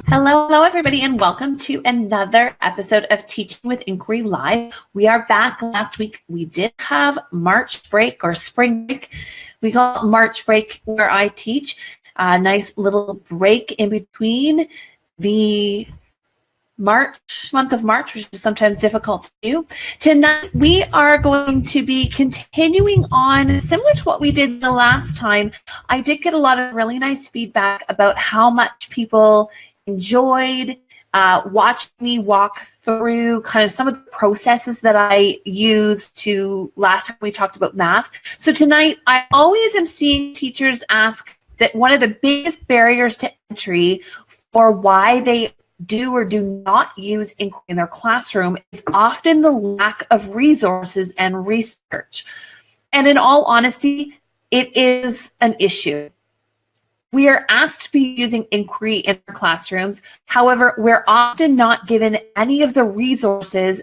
Hello, everybody, and welcome to another episode of Teaching with Inquiry Live. We are back. Last week, we did have March break or spring break. We call it March break where I teach. A nice little break in between the month of March, which is sometimes difficult to do. Tonight, we are going to be continuing on similar to what we did the last time. I did get a lot of really nice feedback about how much people enjoyed watching me walk through kind of some of the processes that I used to last time we talked about math. So tonight, I always am seeing teachers ask that one of the biggest barriers to entry for why they do or do not use inquiry in their classroom is often the lack of resources and research. And in all honesty, it is an issue. We are asked to be using inquiry in our classrooms. However, we're often not given any of the resources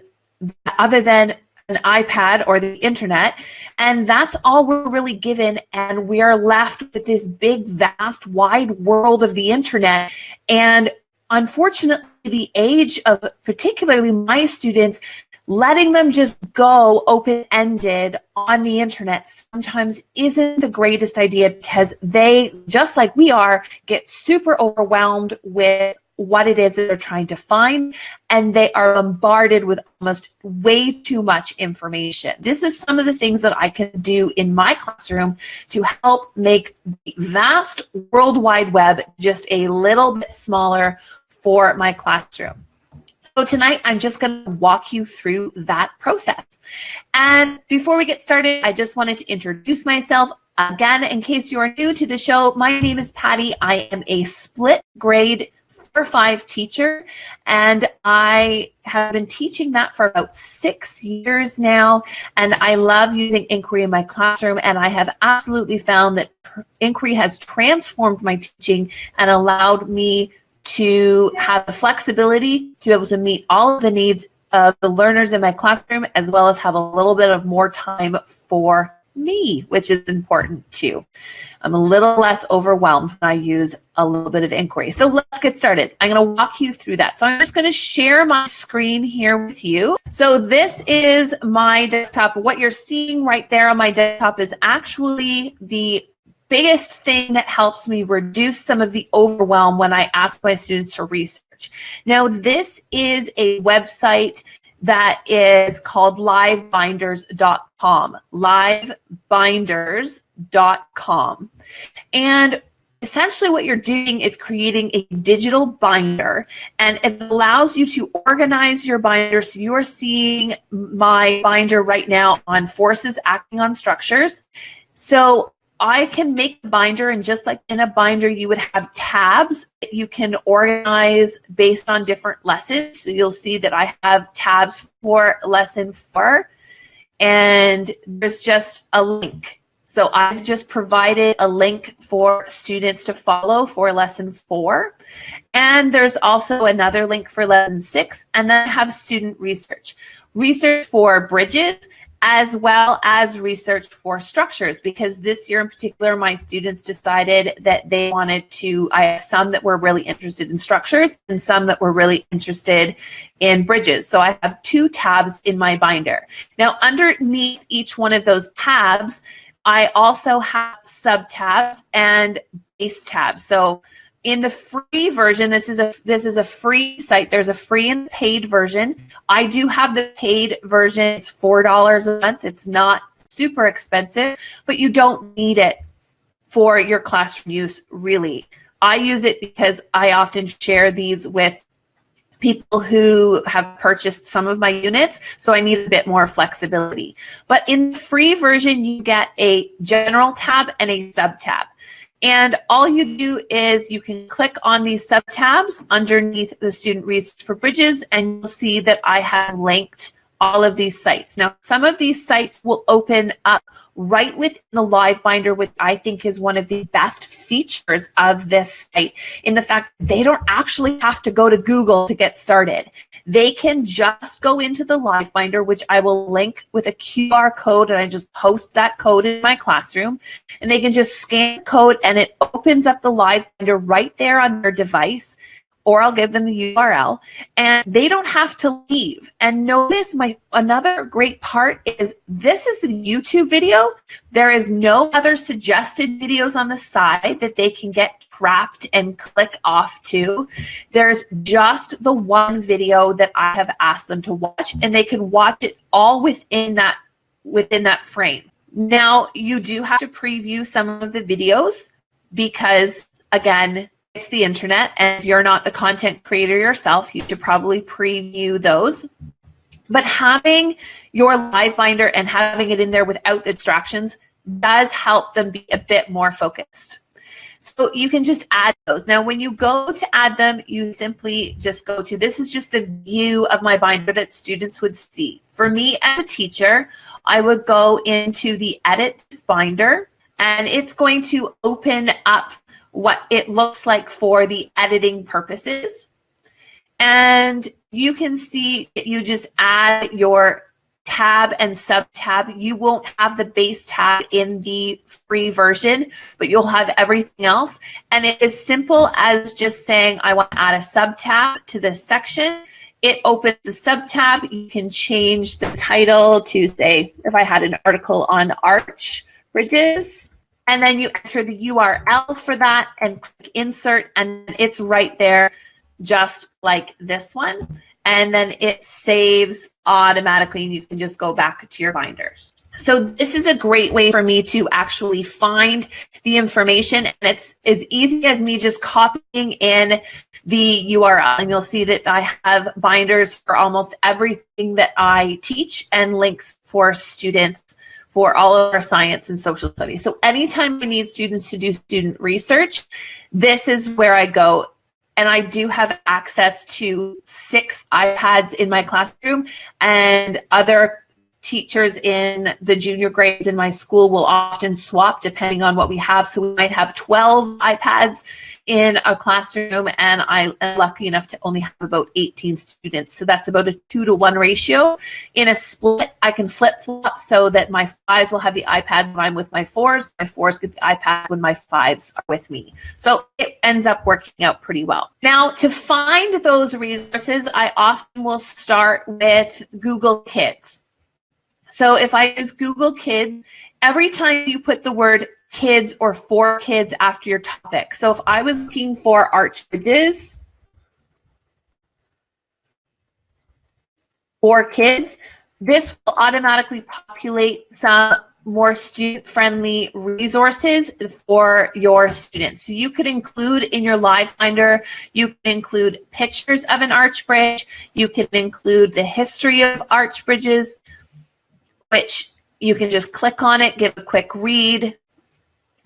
other than an iPad or the internet. And that's all we're really given. And we are left with this big, vast, wide world of the internet. And unfortunately, the age of particularly my students, letting them just go open-ended on the internet sometimes isn't the greatest idea because they, just like we are, get super overwhelmed with what it is that they're trying to find, and they are bombarded with almost way too much information. This is some of the things that I can do in my classroom to help make the vast World Wide Web just a little bit smaller for my classroom. So tonight, I'm just going to walk you through that process. And before we get started, I just wanted to introduce myself. Again, in case you are new to the show, my name is Patty. I am a split grade 4-5 teacher, and I have been teaching that for about 6 years now, and I love using inquiry in my classroom, and I have absolutely found that inquiry has transformed my teaching and allowed me to have the flexibility to be able to meet all of the needs of the learners in my classroom, as well as have a little bit of more time for me, which is important too. I'm a little less overwhelmed when I use a little bit of inquiry. So let's get started. I'm going to walk you through that. So I'm just going to share my screen here with you. So this is my desktop. What you're seeing right there on my desktop is actually the biggest thing that helps me reduce some of the overwhelm when I ask my students to research. Now, this is a website that is called livebinders.com, livebinders.com. And essentially what you're doing is creating a digital binder, and it allows you to organize your binder. So you are seeing my binder right now on forces acting on structures. So I can make a binder, and just like in a binder, you would have tabs that you can organize based on different lessons. So you'll see that I have tabs for lesson 4, and there's just a link. So I've just provided a link for students to follow for lesson 4. And there's also another link for lesson 6, and then I have student research. Research for bridges, as well as research for structures, because this year in particular, my students decided that they wanted to, I have some that were really interested in structures and some that were really interested in bridges. So I have 2 tabs in my binder. Now, underneath each one of those tabs, I also have sub-tabs and base tabs. So in the free version, this is a free site. There's a free and paid version. I do have the paid version. It's $4 a month. It's not super expensive, but you don't need it for your classroom use, really. I use it because I often share these with people who have purchased some of my units, so I need a bit more flexibility. But in the free version, you get a general tab and a sub-tab. And all you do is you can click on these sub-tabs underneath the student research for bridges, and you'll see that I have linked all of these sites. Now, some of these sites will open up right within the live binder, which I think is one of the best features of this site, in the fact that they don't actually have to go to Google to get started. They can just go into the live binder, which I will link with a QR code, and I just post that code in my classroom, and they can just scan the code and it opens up the live binder right there on their device. or I'll give them the URL, and they don't have to leave. And notice another great part is this is the YouTube video. There is no other suggested videos on the side that they can get trapped and click off to. There's just the one video that I have asked them to watch, and they can watch it all within that frame. Now, you do have to preview some of the videos because, again, it's the internet, and if you're not the content creator yourself, you should probably preview those. But having your Livebinder and having it in there without the distractions does help them be a bit more focused. So you can just add those. Now, when you go to add them, you simply just go to, this is just the view of my binder that students would see. For me as a teacher, I would go into the edit this binder, and it's going to open up what it looks like for the editing purposes. And you can see that you just add your tab and sub tab. You won't have the base tab in the free version, but you'll have everything else. And it is simple as just saying, I want to add a sub tab to this section. It opens the sub tab. You can change the title to, say, if I had an article on arch bridges, and then you enter the URL for that and click insert, and it's right there, just like this one. And then it saves automatically, and you can just go back to your binders. So this is a great way for me to actually find the information, and it's as easy as me just copying in the URL. And you'll see that I have binders for almost everything that I teach and links for students for all of our science and social studies. So anytime I need students to do student research, this is where I go. And I do have access to 6 iPads in my classroom, and other teachers in the junior grades in my school will often swap depending on what we have. So we might have 12 iPads in a classroom, and I am lucky enough to only have about 18 students. So that's about a 2-to-1 ratio. In a split, I can flip-flop so that my 5s will have the iPad when I'm with my 4s. My 4s get the iPad when my 5s are with me. So it ends up working out pretty well. Now, to find those resources, I often will start with Google Kids. So if I use Google Kids, every time you put the word kids or for kids after your topic. So if I was looking for arch bridges for kids, this will automatically populate some more student-friendly resources for your students. So you could include in your Livebinder, you can include pictures of an arch bridge, you can include the history of arch bridges, which you can just click on it, give a quick read,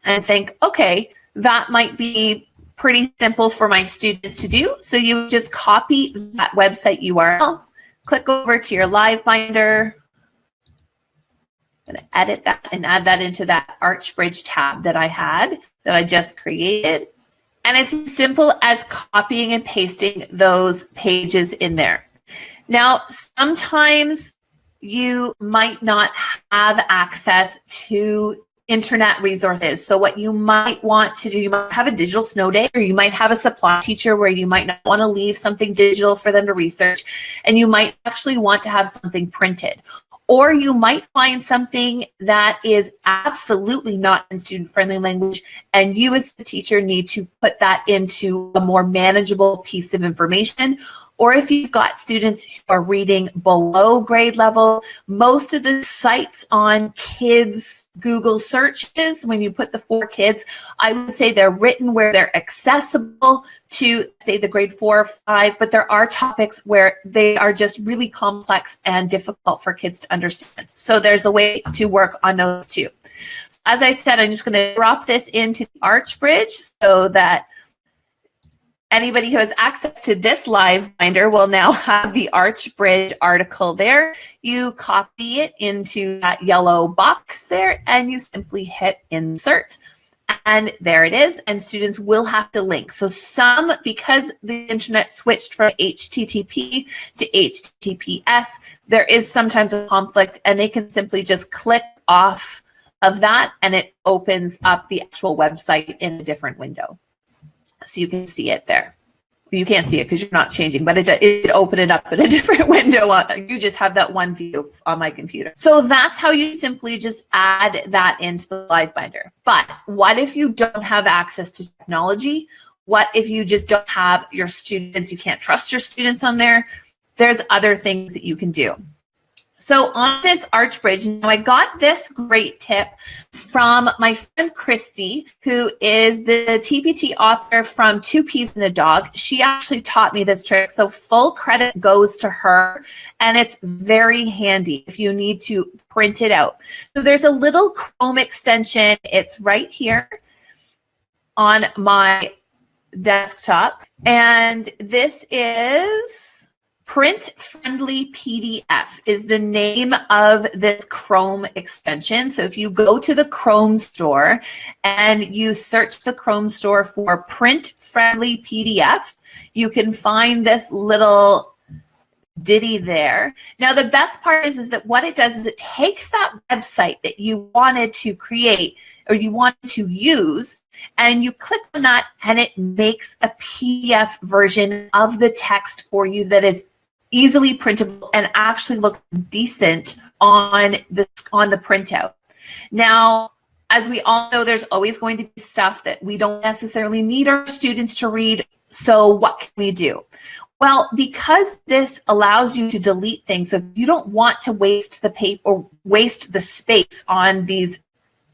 and think, okay, that might be pretty simple for my students to do. So you just copy that website URL, click over to your Livebinder, I'm going to edit that and add that into that arch bridge tab that I just created. And it's as simple as copying and pasting those pages in there. Now, sometimes you might not have access to internet resources. So what you might want to do, you might have a digital snow day, or you might have a supply teacher where you might not want to leave something digital for them to research, and you might actually want to have something printed. Or you might find something that is absolutely not in student-friendly language, and you as the teacher need to put that into a more manageable piece of information. Or if you've got students who are reading below grade level, most of the sites on kids' Google searches, when you put the for kids, I would say they're written where they're accessible to, say, the grade 4 or 5, but there are topics where they are just really complex and difficult for kids to understand. So there's a way to work on those too. As I said, I'm just going to drop this into the arch bridge so that anybody who has access to this Livebinder will now have the arch bridge article there. You copy it into that yellow box there, and you simply hit insert. And there it is, and students will have to link. So some, because the internet switched from HTTP to HTTPS, there is sometimes a conflict, and they can simply just click off of that, and it opens up the actual website in a different window. So you can see it there. You can't see it because you're not changing, but it opened it up in a different window. You just have that one view on my computer. So that's how you simply just add that into the Livebinder. But what if you don't have access to technology? What if you just don't have your students? You can't trust your students on there. There's other things that you can do. So on this arch bridge, now I got this great tip from my friend Christy, who is the TPT author from Two Peas and a Dog. She actually taught me this trick, so full credit goes to her, and it's very handy if you need to print it out. So there's a little Chrome extension. It's right here on my desktop, and this is PrintFriendly PDF is the name of this Chrome extension. So if you go to the Chrome store and you search the Chrome store for PrintFriendly PDF, you can find this little ditty there. Now, the best part is that what it does is it takes that website that you wanted to create or you wanted to use, and you click on that and it makes a PDF version of the text for you that is easily printable and actually looks decent on the printout. Now, as we all know, there's always going to be stuff that we don't necessarily need our students to read. So what can we do? Well, because this allows you to delete things, so if you don't want to waste the paper or waste the space on these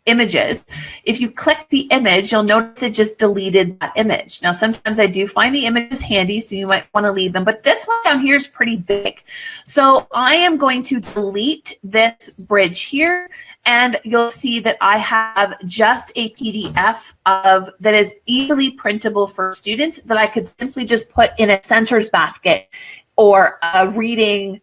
images, if you click the image, you'll notice it just deleted that image. Now, sometimes I do find the images handy, so you might want to leave them, but this one down here is pretty big. So I am going to delete this bridge here, and you'll see that I have just a PDF that is easily printable for students that I could simply just put in a centers basket or a reading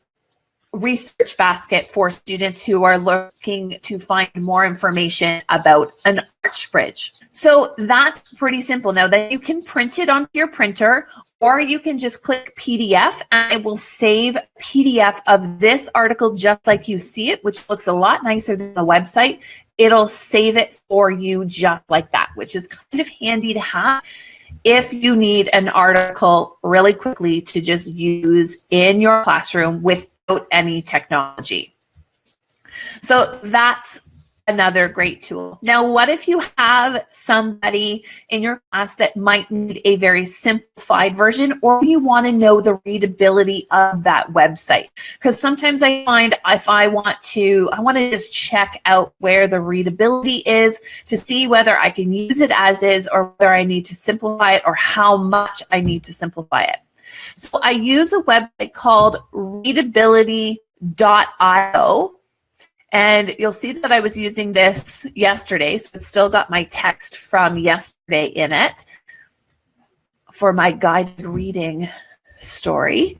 research basket for students who are looking to find more information about an arch bridge. So that's pretty simple. Now then you can print it onto your printer, or you can just click PDF and it will save PDF of this article just like you see it, which looks a lot nicer than the website. It'll save it for you just like that, which is kind of handy to have if you need an article really quickly to just use in your classroom without any technology. So that's another great tool. Now, what if you have somebody in your class that might need a very simplified version, or you want to know the readability of that website? Because sometimes I find if I want to just check out where the readability is to see whether I can use it as is or whether I need to simplify it or how much I need to simplify it. So I use a website called readability.io, and you'll see that I was using this yesterday, so it's still got my text from yesterday in it for my guided reading story.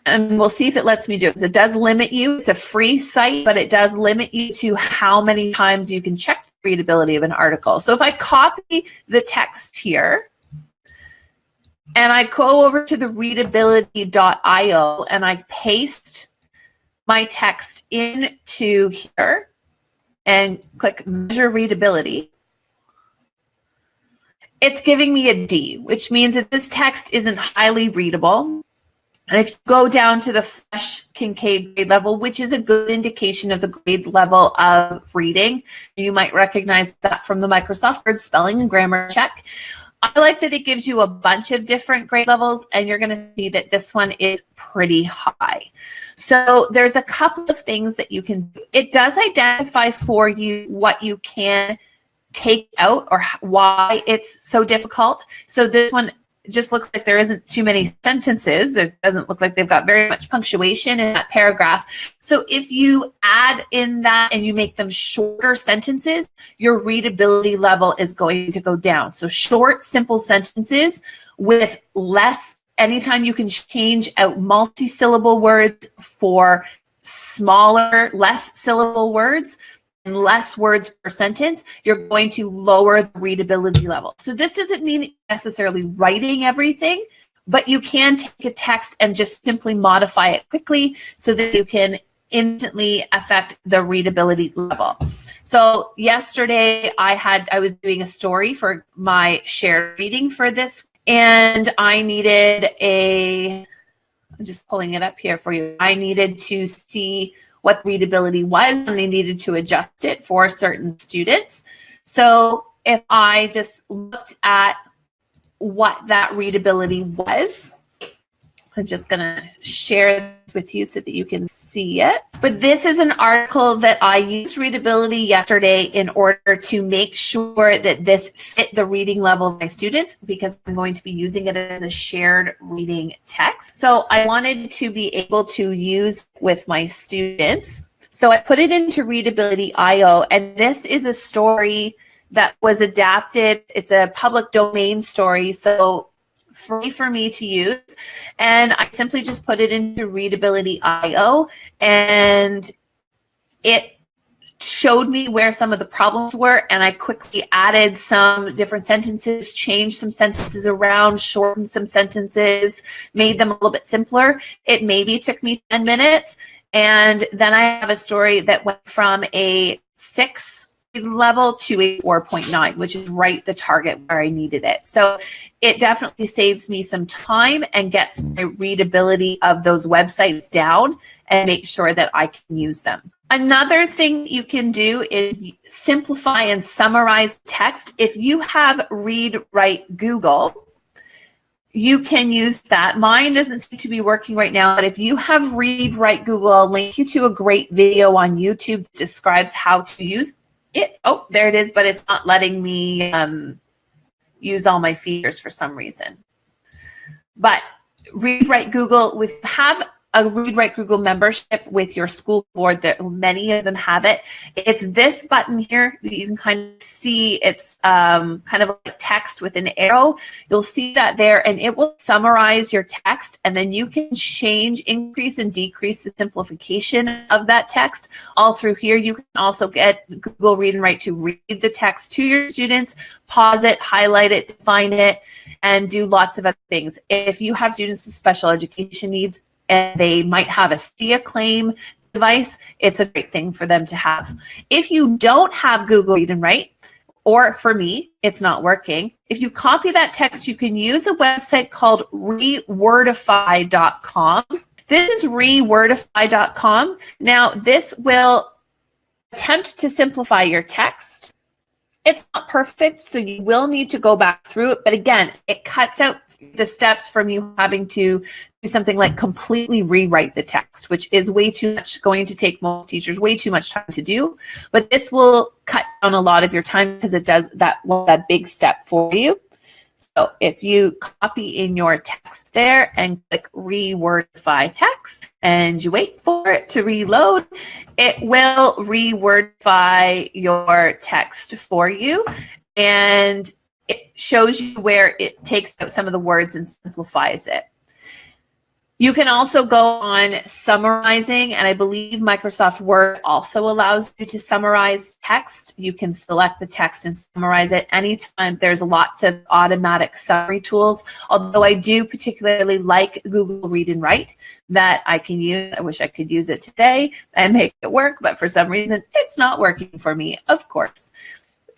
And we'll see if it lets me do it, because it does limit you. It's a free site, but it does limit you to how many times you can check the readability of an article. So if I copy the text here, and I go over to the readability.io and I paste my text into here and click measure readability, it's giving me a D, which means that this text isn't highly readable. And if you go down to the Fresh Kincaid grade level, which is a good indication of the grade level of reading, you might recognize that from the Microsoft Word spelling and grammar check. I like that it gives you a bunch of different grade levels, and you're going to see that this one is pretty high. So there's a couple of things that you can do. It does identify for you what you can take out or why it's so difficult. So this one just looks like there isn't too many sentences. It doesn't look like they've got very much punctuation in that paragraph. So if you add in that and you make them shorter sentences, your readability level is going to go down. So short, simple sentences with less, anytime you can change out multi-syllable words for smaller, less syllable words, and less words per sentence, you're going to lower the readability level. So this doesn't mean necessarily writing everything, but you can take a text and just simply modify it quickly so that you can instantly affect the readability level. So yesterday I was doing a story for my shared reading for this, And I needed I'm just pulling it up here for you. I needed to see what readability was, and I needed to adjust it for certain students. So if I just looked at what that readability was, I'm just going to share this with you so that you can see it. But this is an article that I used readability yesterday in order to make sure that this fit the reading level of my students, because I'm going to be using it as a shared reading text. So I wanted to be able to use with my students. So I put it into Readability.io, and this is a story that was adapted. It's a public domain story, so free for me to use. And I simply just put it into Readability.io, and it showed me where some of the problems were, and I quickly added some different sentences, changed some sentences around, shortened some sentences, made them a little bit simpler. It maybe took me 10 minutes. And then I have a story that went from a 6 level to a 4.9, which is right the target where I needed it. So it definitely saves me some time and gets my readability of those websites down and make sure that I can use them. Another thing you can do is simplify and summarize text. If you have Read Write Google, you can use that. Mine doesn't seem to be working right now, but if you have Read Write Google, I'll link you to a great video on YouTube that describes how to use it. Oh, there it is, but it's not letting me use all my features for some reason. But Read Write Google, have a Read Write Google membership with your school board, that many of them have it. It's this button here that you can kind of see. It's kind of like text with an arrow. You'll see that there, and it will summarize your text, and then you can change, increase and decrease the simplification of that text all through here. You can also get Google Read and Write to read the text to your students, pause it, highlight it, define it, and do lots of other things. If you have students with special education needs, and they might have a STIA claim device, it's a great thing for them to have. If you don't have Google Read and Write, or for me, it's not working, if you copy that text, you can use a website called rewordify.com. This is rewordify.com. Now, this will attempt to simplify your text. It's not perfect, so you will need to go back through it. But again, it cuts out the steps from you having to do something like completely rewrite the text, which is way too much, going to take most teachers way too much time to do. But this will cut down a lot of your time because it does that big step for you. So if you copy in your text there and click rewordify text and you wait for it to reload, it will rewordify your text for you, and it shows you where it takes out some of the words and simplifies it. You can also go on summarizing, and I believe Microsoft Word also allows you to summarize text. You can select the text and summarize it anytime. There's lots of automatic summary tools, although I do particularly like Google Read and Write that I can use. I wish I could use it today and make it work, but for some reason it's not working for me, of course.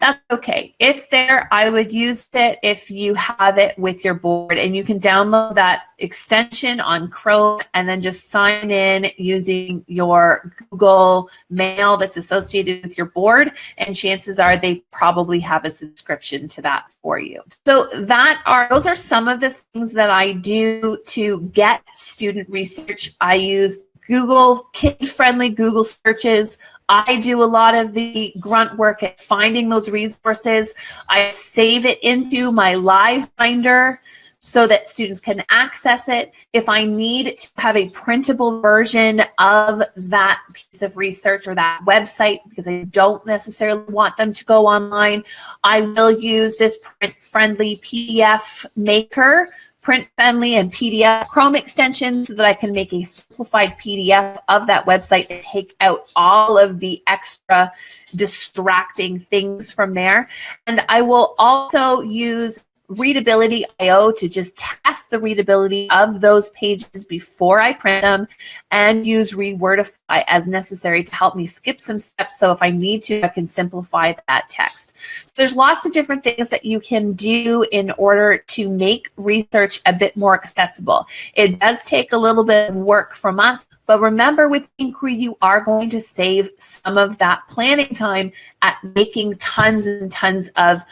That's okay. It's there. I would use it if you have it with your board, and you can download that extension on Chrome and then just sign in using your Google Mail that's associated with your board, and chances are they probably have a subscription to that for you. So those are some of the things that I do to get student research. I use Google, kid-friendly Google searches. I do a lot of the grunt work at finding those resources. I save it into my Livebinder so that students can access it. If I need to have a printable version of that piece of research or that website, because I don't necessarily want them to go online, I will use this PrintFriendly PDF maker, PrintFriendly and PDF Chrome extension, so that I can make a simplified PDF of that website and take out all of the extra distracting things from there. And I will also use Readability.io to just test the readability of those pages before I print them, and use Rewordify as necessary to help me skip some steps. So if I need to, I can simplify that text. So there's lots of different things that you can do in order to make research a bit more accessible. It does take a little bit of work from us, but remember, with Inquiry, you are going to save some of that planning time at making tons and tons of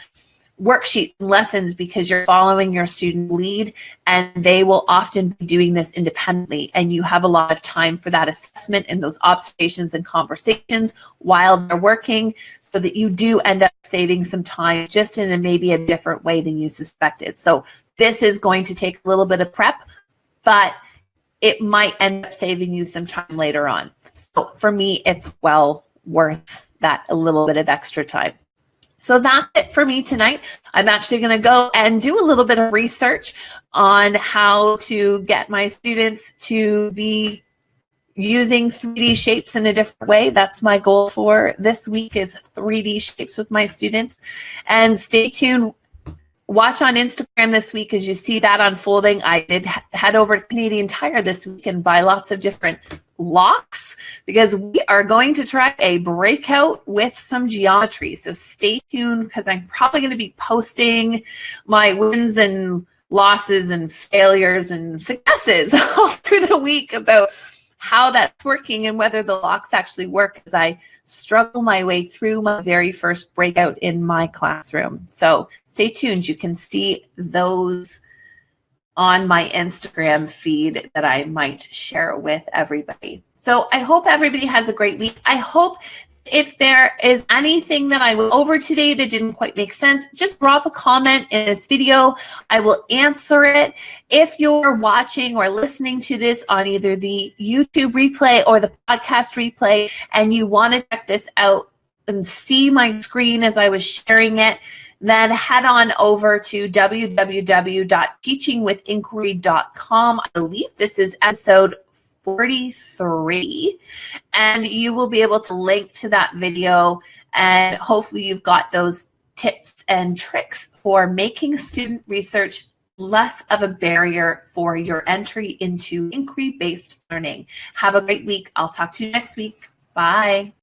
worksheet lessons, because you're following your student lead, and they will often be doing this independently, and you have a lot of time for that assessment and those observations and conversations while they're working, so that you do end up saving some time just in maybe a different way than you suspected. So this is going to take a little bit of prep, but it might end up saving you some time later on. So for me, it's well worth that a little bit of extra time. So that's it for me tonight. I'm actually going to go and do a little bit of research on how to get my students to be using 3D shapes in a different way. That's my goal for this week, is 3D shapes with my students. And stay tuned. Watch on Instagram this week as you see that unfolding. I did head over to Canadian Tire this week and buy lots of different locks, because we are going to try a breakout with some geometry. So stay tuned, because I'm probably going to be posting my wins and losses and failures and successes all through the week about how that's working and whether the locks actually work, as I struggle my way through my very first breakout in my classroom. So stay tuned. You can see those on my Instagram feed that I might share with everybody. So I hope everybody has a great week. I hope if there is anything that I went over today that didn't quite make sense, just drop a comment in this video. I will answer it. If you're watching or listening to this on either the YouTube replay or the podcast replay, and you want to check this out and see my screen as I was sharing it, then head on over to www.teachingwithinquiry.com. I believe this is episode 43, and you will be able to link to that video, and hopefully you've got those tips and tricks for making student research less of a barrier for your entry into inquiry-based learning. Have a great week. I'll talk to you next week. Bye.